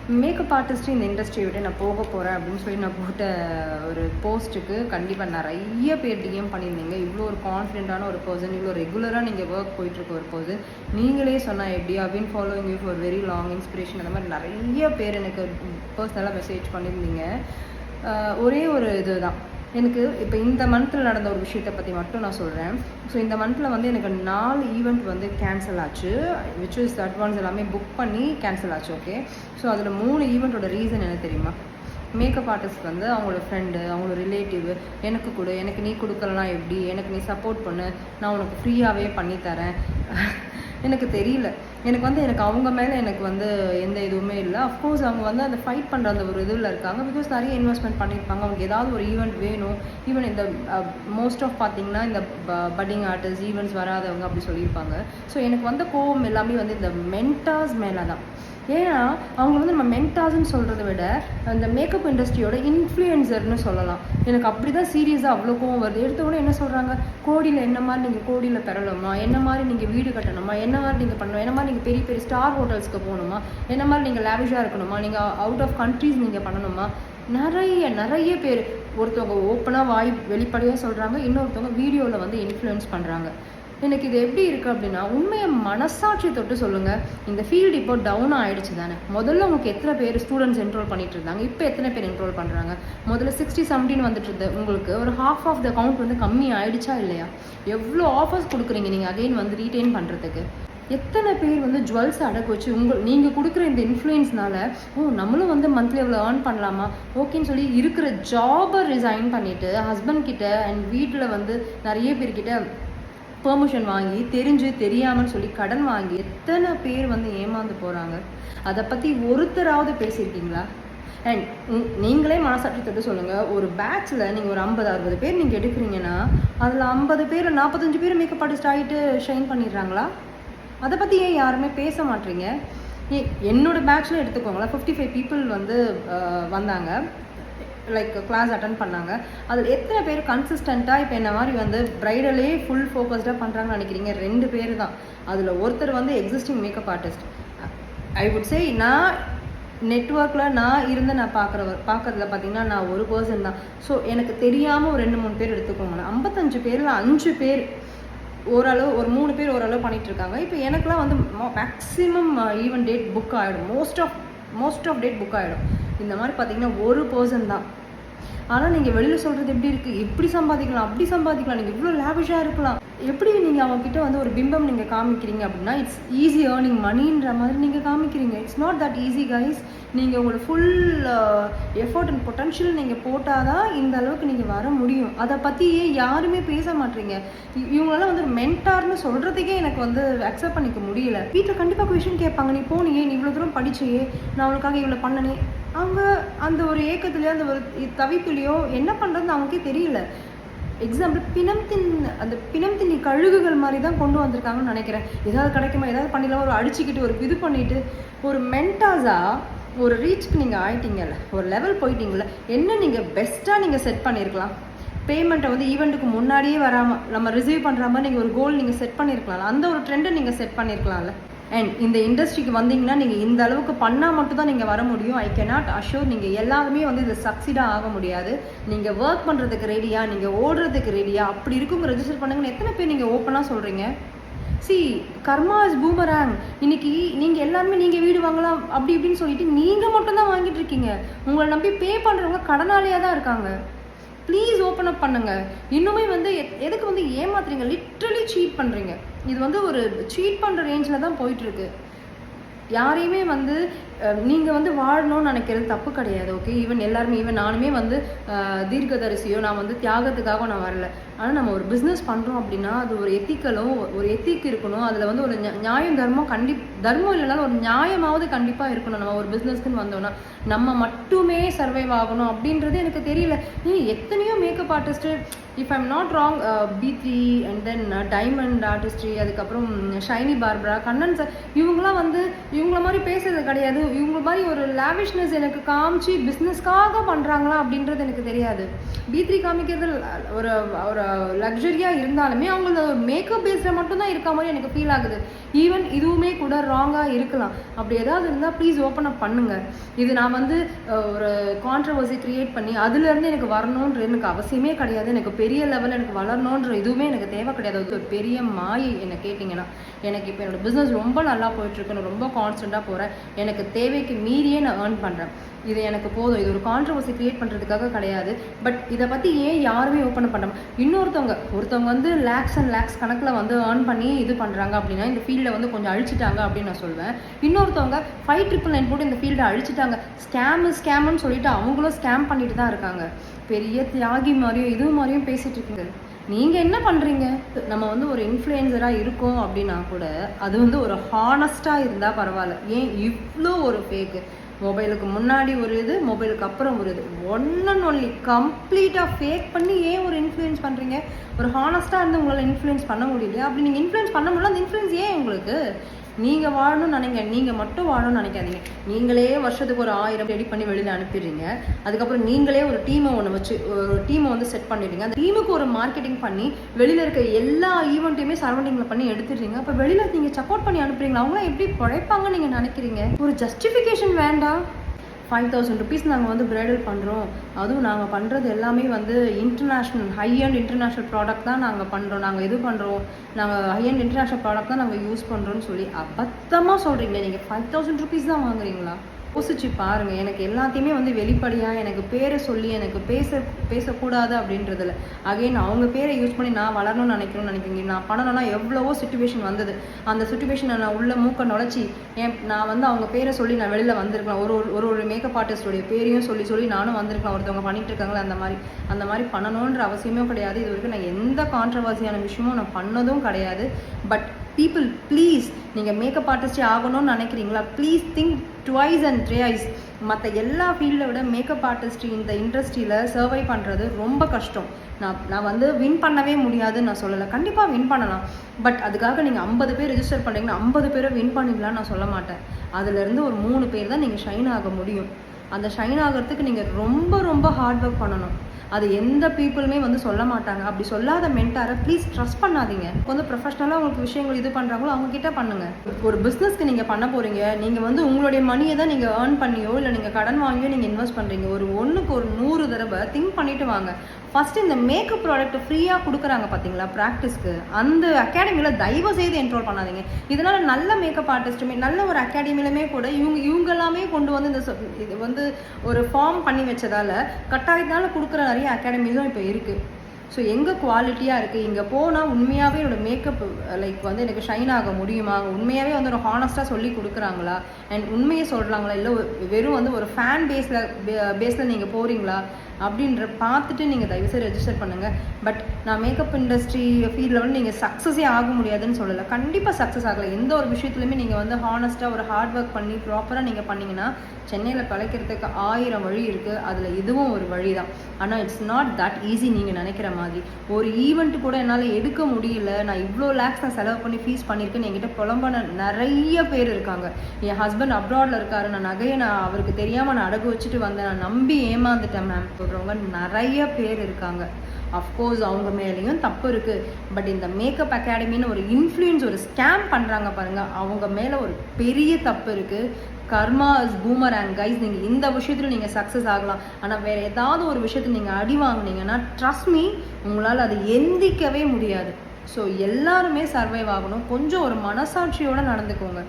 Makeup artist இந்த இண்டஸ்ட்ரியை விட்டு நான் போக போகிறேன் அப்படின்னு சொல்லி நான் போட்ட ஒரு போஸ்ட்டுக்கு கண்டிப்பாக நிறைய பேர் டிஎம் பண்ணியிருந்தீங்க. இவ்வளோ ஒரு கான்ஃபிடென்ட்டான ஒரு பர்சன், இவ்வளோ ரெகுலராக நீங்கள் ஒர்க் போயிட்டுருக்க ஒரு பர்சன், நீங்களே சொன்னால் எப்படி I've been following you for very long inspiration, அந்த மாதிரி நிறைய பேர் எனக்கு பர்சனலாக மெசேஜ் பண்ணியிருந்தீங்க. ஒரே ஒரு இது தான் எனக்கு இப்போ இந்த மந்தில் நடந்த ஒரு விஷயத்தை பற்றி மட்டும் நான் சொல்கிறேன். ஸோ இந்த மந்தில் வந்து எனக்கு 4 ஈவெண்ட் வந்து கேன்சல் ஆச்சு, விச் இஸ் அட்வான்ஸ் எல்லாமே புக் பண்ணி கேன்சல் ஆச்சு. ஓகே, ஸோ அதில் 3 ஈவெண்ட்டோட ரீசன் என்ன தெரியுமா? மேக்கப் ஆர்டிஸ்ட் வந்து அவங்களோட ஃப்ரெண்டு, அவங்களோட ரிலேட்டிவ் எனக்கு கொடு, எனக்கு நீ கொடுக்கலாம் எப்படி, எனக்கு நீ சப்போர்ட் பண்ணு, நான் உனக்கு ஃப்ரீயாகவே பண்ணித்தரேன். எனக்கு தெரியல, எனக்கு அவங்க மேலே எனக்கு வந்து எந்த இதுவுமே இல்லை. அஃப்கோர்ஸ் அவங்க வந்து அந்த ஃபைட் பண்ணுற அந்த ஒரு இதில் இருக்காங்க, பிகாஸ் நிறைய இன்வெஸ்ட்மெண்ட் பண்ணியிருப்பாங்க. அவங்களுக்கு ஏதாவது ஒரு ஈவெண்ட் வேணும். ஈவன் இந்த மோஸ்ட் ஆஃப் பார்த்தீங்கன்னா இந்த பட்டிங் ஆர்டிஸ்ட் ஈவெண்ட்ஸ் வராதவங்க அப்படி சொல்லியிருப்பாங்க. ஸோ எனக்கு வந்த கோவம் எல்லாமே வந்து இந்த மென்டார்ஸ் மேலே தான். ஏன்னா அவங்க வந்து நம்ம மென்டார்ஸ்ன்னு சொல்கிறத விட அந்த மேக்கப் இண்டஸ்ட்ரியோட இன்ஃப்ளூயன்சர்னு சொல்லலாம். எனக்கு அப்படி தான் சீரியஸாக அவ்வளோ கோவம் வருது. எடுத்தவொடனே என்ன சொல்கிறாங்க, கோடியில் என்ன மாதிரி நீங்கள் கோடியில் பெறலாமா, என்ன மாதிரி நீங்கள் வீடு கட்டணுமா, என்ன மாதிரி நீங்கள் பண்ணணும், என்ன மாதிரி நீங்கள் பெரிய பெரிய ஸ்டார் ஹோட்டல்ஸ்க்கு போகணுமா, என்ன மாதிரி நீங்கள் லேவிஷாக இருக்கணுமா, நீங்கள் அவுட் ஆஃப் கண்ட்ரீஸ் நீங்கள் பண்ணணுமா, நிறைய பேர் ஒருத்தவங்க ஓப்பனாக வாய் வெளிப்படையாக சொல்கிறாங்க, இன்னொருத்தவங்க வீடியோவில் வந்து இன்ஃப்ளூயன்ஸ் பண்ணுறாங்க. எனக்கு இது எப்படி இருக்குது அப்படின்னா, உண்மையை மனசாட்சி தொட்டு சொல்லுங்கள். இந்த ஃபீல்டு இப்போ டவுன் ஆகிடுச்சு தானே. முதல்ல உங்களுக்கு எத்தனை பேர் ஸ்டூடெண்ட்ஸ் என்ரோல் பண்ணிட்டு இருந்தாங்க, இப்போ எத்தனை பேர் என்ரோல் பண்ணுறாங்க? முதல்ல 60-70 வந்துட்டு இருந்தது, உங்களுக்கு ஒரு ஹாஃப் ஆஃப் த கவுண்ட் வந்து கம்மி ஆகிடுச்சா இல்லையா? எவ்வளோ ஆஃபர்ஸ் கொடுக்குறீங்க நீங்கள் அகைன் வந்து ரீட்டைன் பண்ணுறதுக்கு? எத்தனை பேர் வந்து ஜுவல்ஸ் அடக்கு வச்சு நீங்கள் கொடுக்குற இந்த இன்ஃப்ளூயன்ஸ்னால நம்மளும் வந்து மந்த்லி எவ்வளோ ஏர்ன் பண்ணலாமா ஓகேன்னு சொல்லி இருக்கிற ஜாபை ரிசைன் பண்ணிவிட்டு ஹஸ்பண்ட் கிட்ட அண்ட் வீட்டில் வந்து நிறைய பேர்கிட்ட பெர்மிஷன் வாங்கி தெரியாமல் சொல்லி கடன் வாங்கி எத்தனை பேர் வந்து ஏமாந்து போகிறாங்க. அதை பற்றி ஒருத்தராவது பேசியிருக்கீங்களா? அண்ட் நீங்களே மனசாட்சி தொட்டு சொல்லுங்கள், ஒரு பேட்சில் நீங்கள் ஒரு 50-60 பேர் நீங்கள் எடுக்கிறீங்கன்னா அதில் 50 பேர் 45 பேர் மேக்கப் ஆர்டிஸ்ட் ஆகிட்டு ஷைன் பண்ணிடுறாங்களா? அதை பற்றி ஏன் யாருமே பேச மாட்டீங்க? என்னோட பேட்சில் எடுத்துக்கோங்களேன், 55 பீப்புள் வந்து வந்தாங்க, லைக் கிளாஸ் அட்டன் பண்ணாங்க. அதில் எத்தனை பேர் கன்சிஸ்டண்ட்டாக இப்போ என்ன மாதிரி வந்து ப்ரைடலே ஃபுல் ஃபோக்கஸ்டாக பண்ணுறாங்கன்னு நினைக்கிறீங்க? 2 பேர் தான். அதில் ஒருத்தர் வந்து existing makeup artist. I would say நான் நெட்ஒர்க்கில் நான் பார்க்குறதுல பார்த்தீங்கன்னா நான் ஒரு பர்சன் தான். ஸோ எனக்கு தெரியாமல் ஒரு 2-3 பேர் எடுத்துக்கோங்களேன். 55 பேரில் 5 பேர் ஓரளவு, ஒரு 3 பேர் ஓரளவு பண்ணிகிட்ருக்காங்க. இப்போ எனக்குலாம் வந்து மேக்ஸிமம் ஈவன் டேட் புக் ஆகிடும், மோஸ்ட் ஆஃப் டேட் புக் ஆகிடும். இந்த மாதிரி பார்த்தீங்கன்னா ஒரு பர்சன் தான். ஆனால் நீங்கள் வெளியில் சொல்கிறது எப்படி இருக்குது, எப்படி சம்பாதிக்கலாம், அப்படி சம்பாதிக்கலாம், நீங்கள் இவ்வளோ லேவிஷாக இருக்கலாம், எப்படி நீங்கள் அவங்கக்கிட்ட வந்து ஒரு பிம்பம் நீங்கள் காமிக்கிறீங்க அப்படின்னா இட்ஸ் ஈஸி ஏர்னிங் மணின்ற மாதிரி நீங்கள் காமிக்கிறீங்க. It's not that easy guys. நீங்கள் உங்களோட ஃபுல் எஃபர்ட் அண்ட் பொட்டன்ஷியல் நீங்கள் போட்டால் தான் இந்த அளவுக்கு நீங்கள் வர முடியும். அதை பற்றியே யாருமே பேச மாட்டீங்க. இவங்களெல்லாம் வந்து மென்டார்னு சொல்கிறதுக்கே எனக்கு வந்து அக்செப்ட் பண்ணிக்க முடியல. வீட்டில் கண்டிப்பாக கொஷின் கேட்பாங்க, நீ போனியே, நீ இவ்வளோ தூரம் படிச்சையே, நான் அவளுக்காக இவ்வளோ பண்ணனே. அவங்க அந்த ஒரு ஏக்கத்துலேயோ அந்த ஒரு தவிப்புலையோ என்ன பண்ணுறதுன்னு அவங்களுக்கே தெரியல. எக்ஸாம்பிள் பிணம் தின்னி கழுகுகள் மாதிரி தான் கொண்டு வந்திருக்காங்கன்னு நினைக்கிறேன். ஏதாவது கிடைக்குமா, ஏதாவது பண்ணிடலாம், ஒரு அடிச்சுக்கிட்டு ஒரு இது பண்ணிவிட்டு ஒரு மென்டாஸாக ஒரு ரீச்சுக்கு நீங்கள் ஆயிட்டீங்கல்ல, ஒரு லெவல் போயிட்டீங்கல்ல. என்ன நீங்கள் பெஸ்ட்டாக நீங்கள் செட் பண்ணியிருக்கலாம்? பேமெண்ட்டை வந்து ஈவெண்ட்டுக்கு முன்னாடியே வராமல் நம்ம ரிசீவ் பண்ணுற மாதிரி நீங்கள் ஒரு கோல் நீங்கள் செட் பண்ணியிருக்கலாம்ல, அந்த ஒரு ட்ரெண்டை நீங்கள் செட் பண்ணியிருக்கலாம்ல. அண்ட் இந்த இண்டஸ்ட்ரிக்கு வந்தீங்கன்னா நீங்கள் இந்த அளவுக்கு பண்ணால் மட்டும்தான் நீங்கள் வர முடியும். ஐ கேனாட் அஷ்யூர் நீங்கள் எல்லாருமே வந்து இதை சக்சீடாக ஆக முடியாது. நீங்கள் ஒர்க் பண்ணுறதுக்கு ரெடியா, நீங்கள் ஓடுறதுக்கு ரெடியா, அப்படி இருக்குங்க ரெஜிஸ்டர் பண்ணுங்கன்னு எத்தனை பேர் நீங்கள் ஓப்பனாக சொல்கிறீங்க? கர்மா இஸ் பூமராங். இன்னைக்கு நீங்கள் எல்லாருமே நீங்கள் வீடு வாங்கலாம் அப்படி இப்படின்னு சொல்லிட்டு நீங்கள் மட்டும்தான் வாங்கிட்டு இருக்கீங்க. உங்களை நம்பி பே பண்ணுறவங்க கடனாளியாக தான் இருக்காங்க. ப்ளீஸ் ஓப்பன் அப் பண்ணுங்கள். இன்னுமே வந்து எதுக்கு வந்து ஏமாத்துறீங்க? லிட்ரலி சீட் பண்ணுறீங்க. இது வந்து ஒரு சீட் பண்ணுற ரேஞ்சில் தான் போயிட்டுருக்கு. யாரையுமே வந்து நீங்கள் வந்து வாழணும்னு நினைக்கிறது தப்பு கிடையாது. ஓகே, ஈவன் நானுமே வந்து தீர்க்கதரிசியோ நான் வந்து தியாகத்துக்காக நான் வரல. ஆனால் நம்ம ஒரு பிஸ்னஸ் பண்ணுறோம் அப்படின்னா அது ஒரு ஒரு எத்திக் இருக்கணும். அதில் வந்து ஒரு நியாயம் தர்மம் இல்லைனாலும் ஒரு நியாயமாவது கண்டிப்பாக இருக்கணும். நம்ம ஒரு பிஸ்னஸ்க்குன்னு வந்தோம்னா நம்ம மட்டுமே சர்வைவ் ஆகணும் அப்படின்றது எனக்கு தெரியல. எத்தனையோ makeup artist, if I'm not wrong, B3 and then diamond artistry, அதுக்கப்புறம் ஷைனி பார்பரா, கண்ணன் சார், இவங்களாம் வந்து இவங்கள மாதிரி பேசுறது கிடையாது. இவங்க மாதிரி ஒரு லேவிஷ்னஸ் எனக்கு காமிச்சு பிஸ்னஸ்க்காக பண்ணுறாங்களா அப்படின்றது எனக்கு தெரியாது. B3 காமிக்கிறது ஒரு ஒரு லக்ஸரியாக இருந்தாலுமே அவங்கள ஒரு மேக்கப் பேஸில் மட்டும்தான் இருக்க மாதிரி எனக்கு ஃபீல் ஆகுது. ஈவன் இதுவுமே கூட ராங்காக இருக்கலாம். அப்படி ஏதாவது இருந்தால் ப்ளீஸ் ஓப்பன் அப் பண்ணுங்கள். இது நான் வந்து ஒரு கான்ட்ரவர்சி க்ரியேட் பண்ணி அதுலேருந்து எனக்கு வரணுன்ற எனக்கு அவசியமே கிடையாது. எனக்கு பெரிய லெவலில் எனக்கு வளரணுன்ற இதுவுமே எனக்கு தேவை கிடையாது. அது ஒரு பெரிய மாயை என்னை கேட்டிங்கன்னா. எனக்கு இப்போ என்னோடய பிஸ்னஸ் ரொம்ப நல்லா போயிட்டுருக்கு, நான் ரொம்ப கான்ஸ்டண்ட்டாக போகிறேன், எனக்கு தேவைக்கு மீறியே நான் ஏர்ன் பண்ணுறேன். இது எனக்கு போதும். இது ஒரு கான்ட்ரவர்சி க்ரியேட் பண்ணுறதுக்காக கிடையாது. பட் இதை பற்றி ஏன் யாருமே ஓப்பன் பண்ண ஒருத்தவங்க வந்து லேக்ஸ் அண்ட் லேக்ஸ் கணக்கில் வந்து ஏர்ன் பண்ணி இது பண்ணுறாங்க அப்படின்னா இந்த ஃபீல்டில் வந்து கொஞ்சம் அழிச்சிட்டாங்க அப்படின்னு நான் சொல்வேன். இன்னொருத்தவங்க 5,999 போட்டு இந்த ஃபீல்டை அழிச்சிட்டாங்க, ஸ்கேம்னு சொல்லிட்டு அவங்களும் ஸ்கேம் பண்ணிட்டு தான் இருக்காங்க. பெரிய தியாகி மாதிரியும் இது மாதிரியும் பேசிகிட்டு இருக்குங்க. நீங்கள் என்ன பண்ணுறீங்க? நம்ம வந்து ஒரு இன்ஃப்ளூயன்சராக இருக்கோம் அப்படின்னா கூட அது வந்து ஒரு ஹானஸ்ட்டாக இருந்தால் பரவாயில்ல. ஏன் இவ்வளோ ஒரு ஃபேக்கு? மொபைலுக்கு முன்னாடி ஒரு இது, மொபைலுக்கு அப்புறம் ஒரு இது, ஒன் அண்ட் ஒன்லி கம்ப்ளீட்டாக ஃபேக் பண்ணி ஏன் ஒரு இன்ஃப்ளூயன்ஸ் பண்ணுறீங்க? ஒரு ஹானஸ்ட்டாக இருந்து உங்களால் இன்ஃப்ளூயன்ஸ் பண்ண முடியலையா? அப்படி நீங்கள் இன்ஃப்ளூயன்ஸ் பண்ண முடியல, அந்த இன்ஃப்ளூயன்ஸ் ஏன் உங்களுக்கு? நீங்கள் வாழணும்னு நினைங்க, நீங்கள் மட்டும் வாழணும்னு நினைக்காதீங்க. நீங்களே வருஷத்துக்கு ஒரு 1000 ரெடி பண்ணி வெளியில் அனுப்பிடுறீங்க. அதுக்கப்புறம் நீங்களே ஒரு டீமை வச்சு ஒரு டீமை வந்து செட் பண்ணிடுறீங்க. அந்த டீமுக்கு ஒரு மார்க்கெட்டிங் பண்ணி வெளியில் இருக்க எல்லா ஈவெண்ட்டையுமே சரௌண்டிங்கில் பண்ணி எடுத்துடுறீங்க. அப்போ வெளியில் நீங்கள் சப்போர்ட் பண்ணி அனுப்புறீங்களா? அவங்களாம் எப்படி பிழைப்பாங்கன்னு நீங்கள் நினைக்கிறீங்க? ஒரு ஜஸ்டிஃபிகேஷன் வேண்டாம். 5,000 rupees நாங்கள் வந்து பிரைடல் பண்ணுறோம், அதுவும் நாங்கள் பண்ணுறது எல்லாமே வந்து ஹை அண்ட் இன்டர்நேஷ்னல் ப்ராடக்ட் தான் நாங்கள் பண்ணுறோம், நாங்கள் இது பண்ணுறோம், நாங்கள் ஹை அண்ட் இன்டர்நேஷ்னல் ப்ராடக்ட் தான் நாங்கள் யூஸ் பண்ணுறோன்னு சொல்லி அபத்தமாக சொல்கிறீங்களே. நீங்கள் 5,000 rupees தான் வாங்குறீங்களா? யோசிச்சு பாருங்கள். எனக்கு எல்லாத்தையுமே வந்து வெளிப்படையாக எனக்கு பேரை சொல்லி எனக்கு பேசக்கூடாது அப்படின்றதில்ல. அகைன் அவங்க பேரை யூஸ் பண்ணி நான் வளரணும்னு நினைக்கிறீங்க. நான் பண்ணணும்னா எவ்வளவோ சுச்சுவேஷன் வந்தது. அந்த சுச்சுவேஷனை நான் உள்ள மூக்க நுழைச்சி நான் வந்து அவங்க பேரை சொல்லி நான் வெளியில் வந்திருக்கலாம். ஒரு மேக்கப் ஆர்டிஸ்டோடைய பேரையும் சொல்லி நானும் வந்திருக்கலாம். ஒருத்தவங்க பண்ணிட்டு இருக்காங்களே அந்த மாதிரி பண்ணணுன்ற அவசியமே கிடையாது. இது வரைக்கும் நான் எந்த கான்ட்ரவர்சியான விஷயமும் நான் பண்ணதும் கிடையாது. பட் பீப்புள் ப்ளீஸ், நீங்கள் மேக்கப் ஆர்டிஸ்டே ஆகணும்னு நினைக்கிறீங்களா? Please think twice and thrice. மற்ற எல்லா ஃபீல்டை விட மேக்கப் ஆர்டிஸ்ட் இந்த இண்டஸ்ட்ரியில் சர்வை பண்ணுறது ரொம்ப கஷ்டம். நான் வந்து வின் பண்ணவே முடியாதுன்னு நான் சொல்லலை, கண்டிப்பாக வின் பண்ணலாம். பட் அதுக்காக நீங்கள் 50 பேர் ரெஜிஸ்டர் பண்ணுறீங்கன்னா 50 பேரை வின் பண்ணிடலான்னு நான் சொல்ல மாட்டேன். அதுலேருந்து ஒரு 3 பேர் தான் நீங்கள் ஷைன் ஆக முடியும். அந்த ஷைன் ஆகிறதுக்கு நீங்கள் ரொம்ப ரொம்ப ஹார்ட் ஒர்க் பண்ணணும். அது எந்த பீப்புளுமே வந்து சொல்ல மாட்டாங்க. அப்படி சொல்லாத மென்டாரை ப்ளீஸ் ட்ரஸ்ட் பண்ணாதீங்க. வந்து ப்ரொஃபஷனலாக உங்களுக்கு விஷயங்கள் இது பண்ணுறாங்களோ அவங்கக்கிட்ட பண்ணுங்கள். ஒரு பிஸ்னஸ்க்கு நீங்கள் பண்ண போகிறீங்க, நீங்கள் வந்து உங்களுடைய மணியை தான் நீங்கள் ஏர்ன் பண்ணியோ இல்லை நீங்கள் கடன் வாங்கியோ நீங்கள் இன்வெஸ்ட் பண்ணுறீங்க. ஒன்றுக்கு ஒரு 100 தடவை திங்க் பண்ணிவிட்டு வாங்க. ஃபஸ்ட்டு இந்த மேக்கப் ப்ராடக்ட் ஃப்ரீயாக கொடுக்குறாங்க பார்த்தீங்களா ப்ராக்டிஸ்க்கு, அந்த அகாடமியில் தயவு செய்து என்ரோல் பண்ணாதீங்க. இதனால் நல்ல மேக்கப் ஆர்டிஸ்ட்டுமே நல்ல ஒரு அகாடமிலுமே கூட இவங்க எல்லாமே கொண்டு வந்து இது வந்து ஒரு ஃபார்ம் பண்ணி வச்சதால கட்டாயத்தினால கொடுக்குற நிறைய அகாடமிஸும் இப்போ இருக்குது. ஸோ எங்கே குவாலிட்டியாக இருக்குது, இங்கே போனால் உண்மையாகவே என்னோடய மேக்கப் வந்து எனக்கு ஷைன் ஆக முடியுமா, உண்மையாகவே வந்து ஒரு ஹானஸ்ட்டாக சொல்லி கொடுக்குறாங்களா, அண்ட் உண்மையை சொல்கிறாங்களா, இல்லை வெறும் வந்து ஒரு ஃபேன் பேஸில் நீங்கள் போகிறீங்களா அப்படின்ற பார்த்துட்டு நீங்கள் தயவுசெய்து ரெஜிஸ்டர் பண்ணுங்கள். பட் நான் மேக்கப் இண்டஸ்ட்ரி ஃபீல்டில் வந்து நீங்கள் சக்ஸஸே ஆக முடியாதுன்னு சொல்லலை. கண்டிப்பாக சக்ஸஸ் ஆகலை. எந்த ஒரு விஷயத்துலையுமே நீங்கள் வந்து ஹானஸ்ட்டாக ஒரு ஹார்ட் ஒர்க் பண்ணி ப்ராப்பராக நீங்கள் பண்ணிங்கன்னா சென்னையில் பிழைக்கிறதுக்கு 1000 வழி இருக்குது. அதில் இதுவும் ஒரு வழி தான். ஆனால் இட்ஸ் நாட் தட் ஈஸி நீங்கள் நினைக்கிற மாதிரி. ஒரு ஈவெண்ட் கூட என்னால் எடுக்க முடியல, நான் இவ்வளோ லேக்ஸ் நான் செலவு பண்ணி ஃபீஸ் பண்ணியிருக்கேன்னு என்கிட்ட புலம்பான நிறைய பேர் இருக்காங்க. என் ஹஸ்பண்ட் அப்ராடில் இருக்காரு, நான் நகையை அவருக்கு தெரியாமல் நான் அடகு வச்சுட்டு வந்தேன், நான் நம்பி ஏமாந்துட்டேன் மேம் சொல்கிறவங்க நிறைய பேர் இருக்காங்க. அஃப்கோர்ஸ் அவங்க மேலேயும் தப்பு இருக்குது. பட் இந்த மேக்கப் அகாடமின்னு ஒரு இன்ஃப்ளூயன்ஸ் ஒரு ஸ்கேம் பண்ணுறாங்க பாருங்கள், அவங்க மேலே ஒரு பெரிய தப்பு இருக்குது. கர்மா இஸ் பூமராங் கைஸ். நீங்கள் இந்த விஷயத்தில் நீங்கள் சக்ஸஸ் ஆகலாம். ஆனால் வேறு ஏதாவது ஒரு விஷயத்தில் நீங்கள் அடி வாங்கினீங்கன்னா ட்ரஸ்ட் மீ, உங்களால் அது எந்திக்கவே முடியாது. ஸோ எல்லாருமே சர்வைவ் ஆகணும். கொஞ்சம் ஒரு மனசாட்சியோடு நடந்துக்கோங்க.